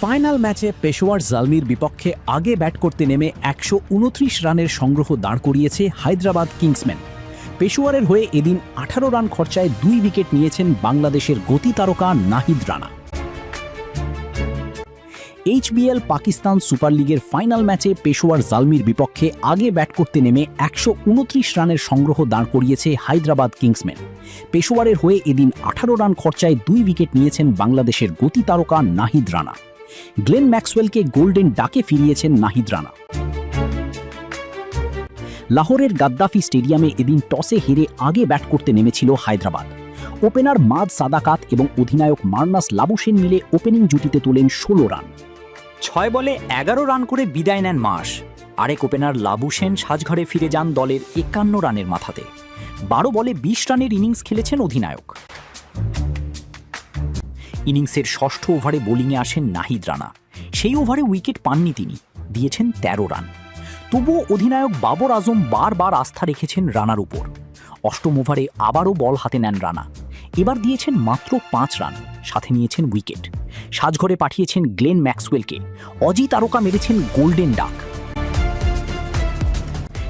Final ম্যাচে পেশোয়ার জালমির বিপক্ষে আগে ব্যাট করতে নেমে ১২৯ রানের সংগ্রহ দাঁড় করিয়েছে হায়দ্রাবাদ কিংসম্যান। পেশোয়ারের হয়ে এদিন ১৮ রান খরচায় ২ উইকেট নিয়েছেন বাংলাদেশের গতি তারকা নাহিদ রানা। এইচবিএল পাকিস্তান সুপার লিগের ফাইনাল ম্যাচে পেশোয়ার জালমির বিপক্ষে আগে ব্যাট করতে নেমে ১২৯ রানের সংগ্রহ দাঁড় করিয়েছে হায়দ্রাবাদ কিংসম্যান। পেশোয়ারের হয়ে এদিন ১৮ রান খরচায় ২ উইকেট নিয়েছেন বাংলাদেশের গতি তারকা নাহিদ রানা। গ্লেন ম্যাক্সওয়েলকে গোল্ডেন ডাকে ফিরিয়েছেন নাহিদ রানা। লাহোরের গাদ্দাফি স্টেডিয়ামে এদিন টসে হেরে আগে ব্যাট করতে নেমেছিল হায়দ্রাবাদ। ওপেনার মাদ সাদাকাত এবং অধিনায়ক মার্নাস লাবুশেন মিলে ওপেনিং জুটিতে তোলেন ১৬ রান। ৬ বলে ১১ রান করে বিদায় নেন মাস। আরেক ওপেনার লাবুশেন সাজঘরে ফিরে যান দলের ৫১ রানের মাথাতে। ১২ বলে ২০ রানের ইনিংস খেলেছেন অধিনায়ক। ইনিংসের ষষ্ঠ ওভারে বোলিংয়ে আসেন নাহিদ রানা। সেই ওভারে উইকেট পাননি তিনি, দিয়েছেন ১৩ রান। তবুও অধিনায়ক বাবর আজম বারবার আস্থা রেখেছেন রানার উপর। অষ্টম ওভারে আবারও বল হাতে নেন রানা। এবার দিয়েছেন মাত্র ৫ রান, সাথে নিয়েছেন উইকেট। সাজঘরে পাঠিয়েছেন গ্লেন ম্যাক্সওয়েলকে। অজি তারকা মেরেছেন গোল্ডেন ডাক।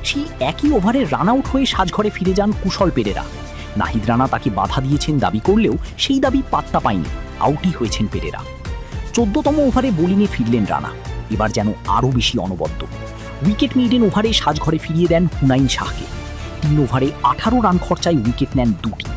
সেই একই ওভারে রান আউট হয়ে সাজঘরে ফিরে যান কুশল পেরেরা। নাহিদ রানা তাকে বাধা দিয়েছেন দাবি করলেও সেই দাবি পাত্তা পায়নি, আউটই হয়েছেন পেরেরা। ১৪তম ওভারে বোলিংয়ে ফিরলেন রানা। এবার যেন আরও বেশি অনবদ্য। উইকেট মেইডেন ওভারে সাজঘরে ফিরিয়ে দেন হুনাইন শাহকে। ৩ ওভারে ১৮ রান খরচায় উইকেট নেন ২টি।